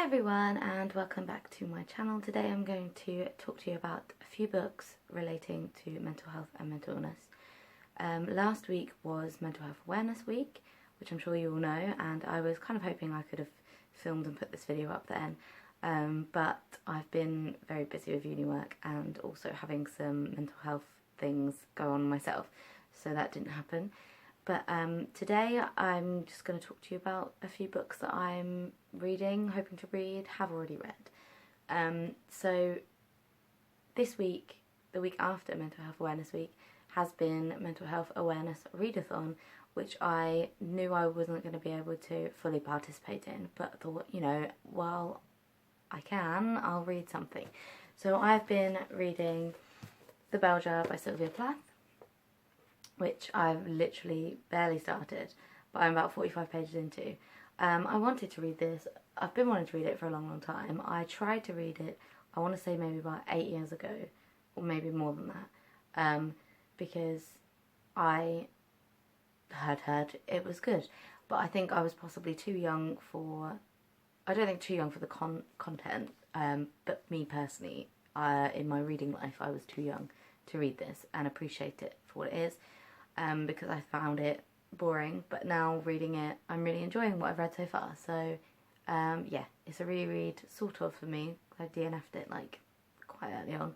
everyone, and welcome back to my channel. Today I'm going to talk to you about a few books relating to mental health and mental illness. Last week was Mental Health Awareness Week, which I'm sure you all know, and I was kind of hoping I could have filmed and put this video up then, but I've been very busy with uni work and also having some mental health things go on myself, so that didn't happen. But today I'm just going to talk to you about a few books that I'm reading, hoping to read, have already read. So this week, the week after Mental Health Awareness Week, has been Mental Health Awareness Readathon, which I knew I wasn't going to be able to fully participate in, but thought, you know, while I can, I'll read something. So I've been reading The Bell Jar by Sylvia Plath, which I've literally barely started, but I'm about 45 pages into. I wanted to read this. I've been wanting to read it for a long time. I tried to read it, I want to say maybe about 8 years ago, or maybe more than that, because I had heard it was good. But I think I was possibly too young for, I don't think too young for the content, but me personally, in my reading life, I was too young to read this and appreciate it for what it is. Because I found it boring, but now reading it, I'm really enjoying what I've read so far. So, yeah, it's a reread, sort of, for me. I DNF'd it, like, quite early on.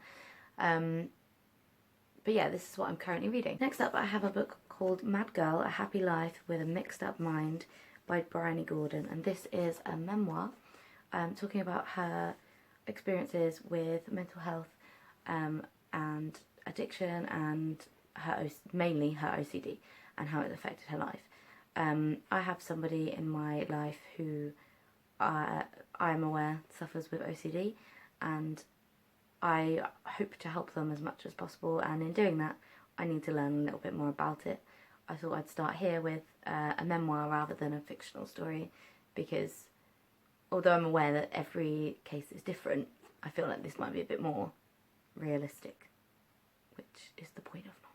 But yeah, this is what I'm currently reading. Next up, I have a book called Mad Girl, A Happy Life with a Mixed Up Mind by Bryony Gordon. And this is a memoir talking about her experiences with mental health and addiction and mainly her OCD and how it affected her life. I have somebody in my life who I am aware suffers with OCD, and I hope to help them as much as possible, and in doing that I need to learn a little bit more about it. I thought I'd start here with a memoir rather than a fictional story, because although I'm aware that every case is different, I feel like this might be a bit more realistic, which is the point of non-fiction.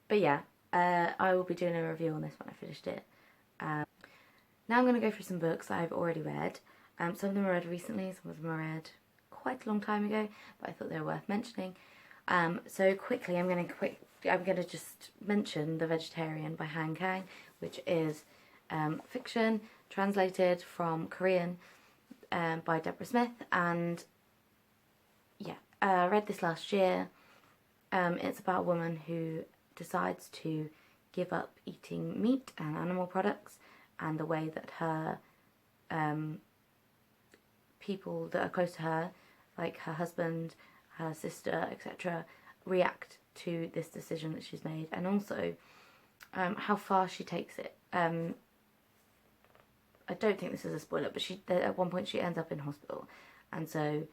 But yeah, I will be doing a review on this when I finished it. Now I'm going to go through some books that I've already read. Some of them I read recently, some of them I read quite a long time ago, but I thought they were worth mentioning. So quickly, I'm going to just mention The Vegetarian by Han Kang, which is fiction translated from Korean by Deborah Smith, and yeah, I read this last year. It's about a woman who decides to give up eating meat and animal products, and the way that her people that are close to her, like her husband, her sister, etc., react to this decision that she's made, and also how far she takes it. I don't think this is a spoiler, but at one point she ends up in hospital, and so,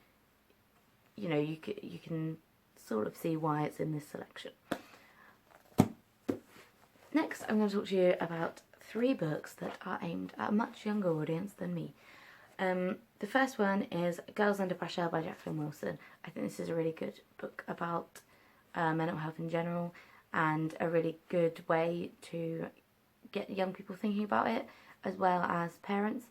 you know, you can sort of see why it's in this selection. Next, I'm going to talk to you about 3 books that are aimed at a much younger audience than me. The first one is Girls Under Pressure by Jacqueline Wilson. I think this is a really good book about mental health in general, and a really good way to get young people thinking about it, as well as parents.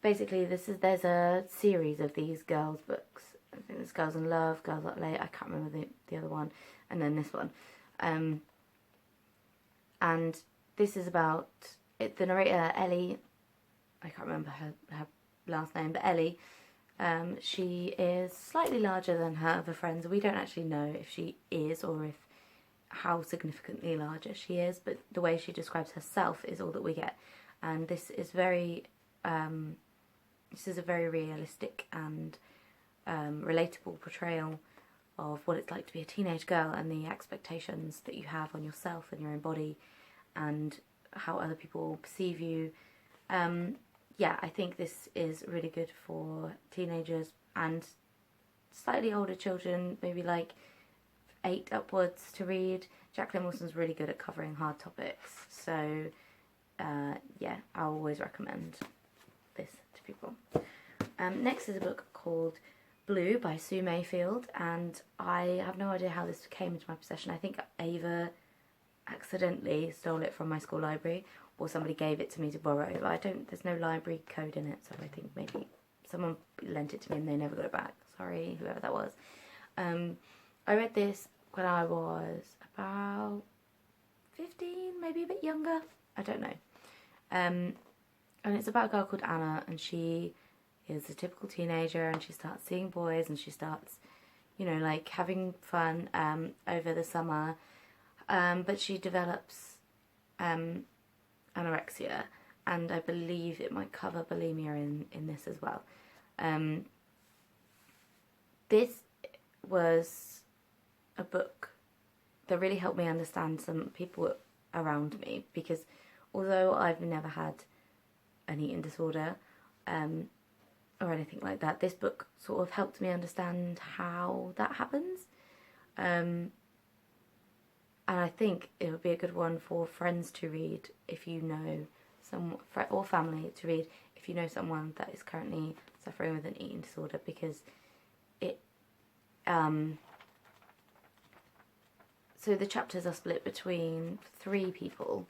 Basically, there's a series of these girls' books. I think there's Girls in Love, Girls Up Late, I can't remember the other one, and then this one. And this is about the narrator, Ellie. I can't remember her last name, but Ellie, she is slightly larger than her other friends. We don't actually know if she is, or how significantly larger she is, but the way she describes herself is all that we get. And this is a very realistic and relatable portrayal of what it's like to be a teenage girl, and the expectations that you have on yourself and your own body, and how other people perceive you. Yeah, I think this is really good for teenagers and slightly older children, maybe like 8 upwards, to read. Jacqueline Wilson's really good at covering hard topics, so yeah, I always recommend this to people. Next is a book called Blue by Sue Mayfield, and I have no idea how this came into my possession. I think Ava accidentally stole it from my school library, or somebody gave it to me to borrow. There's no library code in it, so I think maybe someone lent it to me and they never got it back. Sorry, whoever that was. I read this when I was about 15, maybe a bit younger. I don't know. And it's about a girl called Anna, and she is a typical teenager, and she starts seeing boys, and she starts, like having fun over the summer. But she develops anorexia, and I believe it might cover bulimia in this as well. This was a book that really helped me understand some people around me, because although I've never had an eating disorder or anything like that, this book sort of helped me understand how that happens. And I think it would be a good one for friends to read if you know someone, or family to read if you know someone that is currently suffering with an eating disorder, because it so the chapters are split between 3 people.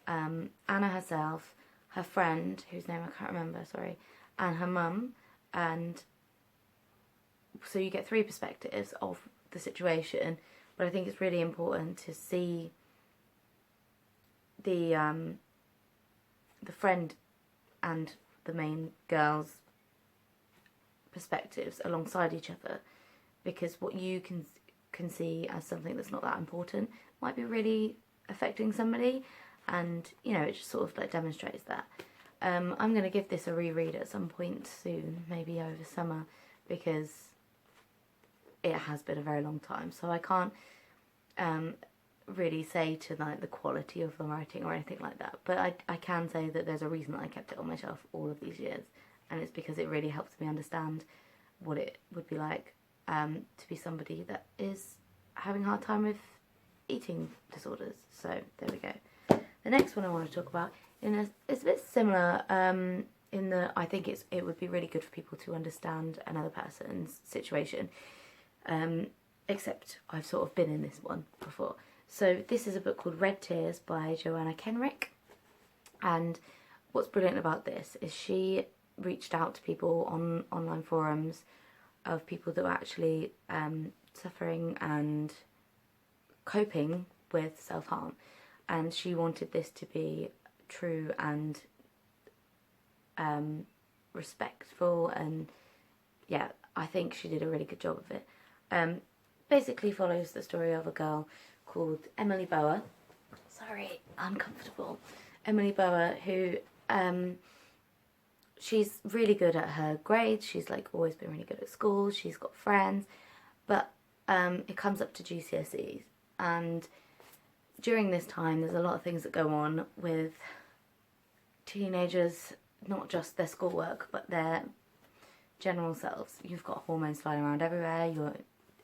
Anna herself, her friend, whose name I can't remember, sorry, and her mum. And so you get 3 perspectives of the situation, but I think it's really important to see the friend and the main girl's perspectives alongside each other, because what you can see as something that's not that important might be really affecting somebody, and it just sort of like demonstrates that. I'm going to give this a reread at some point soon, maybe over summer, because it has been a very long time, so I can't really say to like the quality of the writing or anything like that, but I can say that there's a reason that I kept it on my shelf all of these years, and it's because it really helps me understand what it would be like to be somebody that is having a hard time with eating disorders. So there we go. The next one I want to talk about it's a bit similar in that I think it would be really good for people to understand another person's situation, except I've sort of been in this one before. So this is a book called Red Tears by Joanna Kenrick, and what's brilliant about this is she reached out to people on online forums of people that were actually suffering and coping with self-harm, and she wanted this to be true and respectful, and yeah, I think she did a really good job of it. Basically follows the story of a girl called Emily Bower. Sorry, uncomfortable. Emily Bower, who she's really good at her grades. She's like always been really good at school. She's got friends, but it comes up to GCSEs, and during this time there's a lot of things that go on with teenagers, not just their schoolwork but their general selves. You've got hormones flying around everywhere,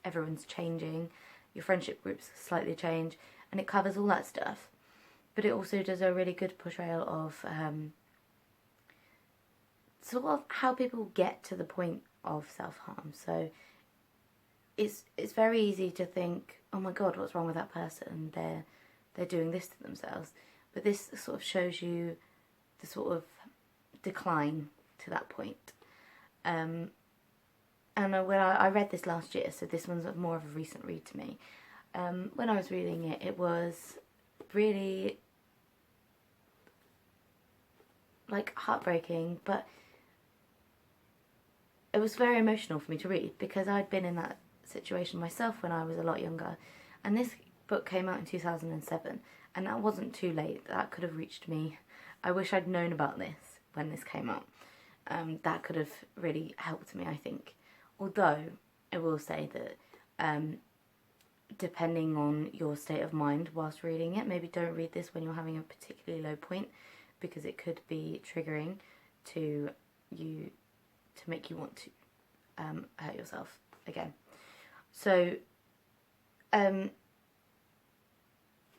everyone's changing, your friendship groups slightly change, and it covers all that stuff, but it also does a really good portrayal of sort of how people get to the point of self-harm. So it's very easy to think, oh my god, what's wrong with that person, they're doing this to themselves, but this sort of shows you the sort of decline to that point. And when I read this last year, so this one's more of a recent read to me. When I was reading it, it was really like heartbreaking, but it was very emotional for me to read, because I'd been in that situation myself when I was a lot younger, and this book came out in 2007, and that wasn't too late. That could have reached me. I wish I'd known about this when this came out. That could have really helped me, I think. Although I will say that depending on your state of mind whilst reading it, maybe don't read this when you're having a particularly low point, because it could be triggering to you, to make you want to hurt yourself again. So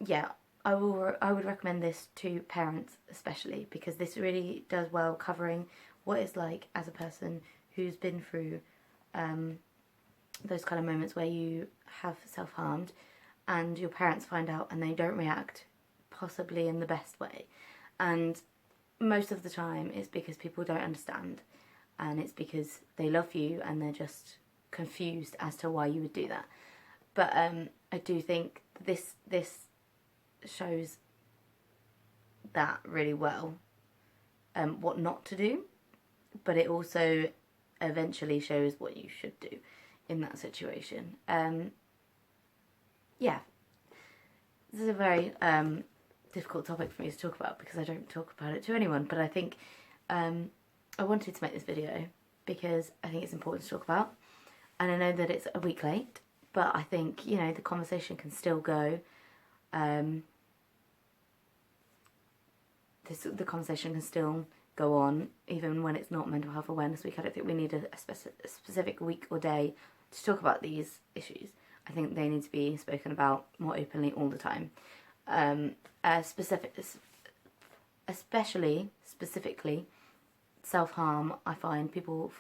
yeah, I would recommend this to parents especially, because this really does well covering what it's like as a person who's been through those kind of moments where you have self-harmed, and your parents find out and they don't react possibly in the best way. And most of the time it's because people don't understand, and it's because they love you and they're just confused as to why you would do that. But I do think this shows that really well, what not to do, but it also eventually shows what you should do in that situation. Yeah, this is a very difficult topic for me to talk about because I don't talk about it to anyone, but I think I wanted to make this video because I think it's important to talk about, and I know that it's a week late, but I think, you know, the conversation can still go. The conversation can still go on even when it's not Mental Health Awareness Week. I don't think we need a specific week or day to talk about these issues. I think they need to be spoken about more openly all the time. Specifically, self-harm. I find people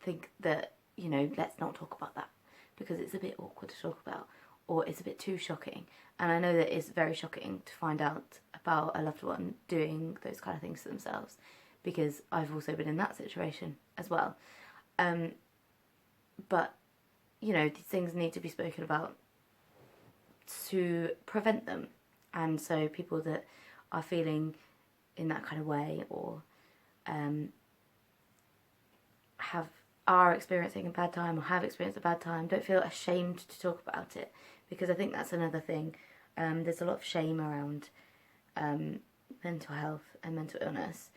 think that, you know, let's not talk about that because it's a bit awkward to talk about, or it's a bit too shocking. And I know that it's very shocking to find out about a loved one doing those kind of things to themselves, because I've also been in that situation as well. But, you know, these things need to be spoken about to prevent them. And so people that are feeling in that kind of way, or are experiencing a bad time or have experienced a bad time, don't feel ashamed to talk about it, because I think that's another thing. There's a lot of shame around mental health and mental illness,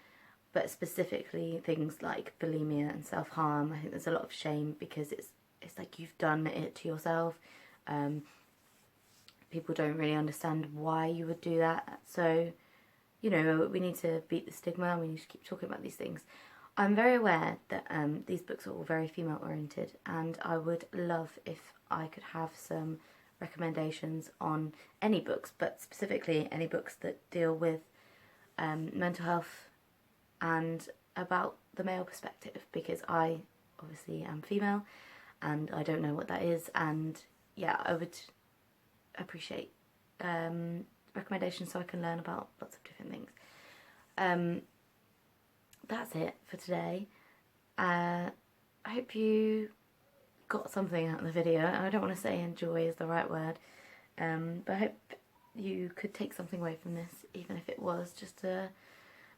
but specifically things like bulimia and self-harm. I think there's a lot of shame because it's like you've done it to yourself. People don't really understand why you would do that. So, you know, we need to beat the stigma and we need to keep talking about these things. I'm very aware that these books are all very female oriented, and I would love if I could have some recommendations on any books, but specifically any books that deal with mental health and about the male perspective, because I obviously am female and I don't know what that is, and yeah, I would appreciate recommendations so I can learn about lots of different things. That's it for today. I hope you got something out of the video. I don't want to say enjoy is the right word, but I hope you could take something away from this, even if it was just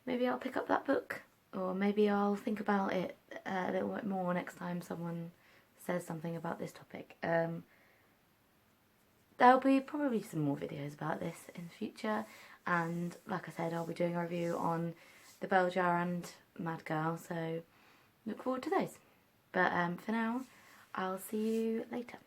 maybe I'll pick up that book, or maybe I'll think about it a little bit more next time someone says something about this topic. There'll be probably some more videos about this in the future, and like I said, I'll be doing a review on The Bell Jar and Mad Girl, so look forward to those. But for now, I'll see you later.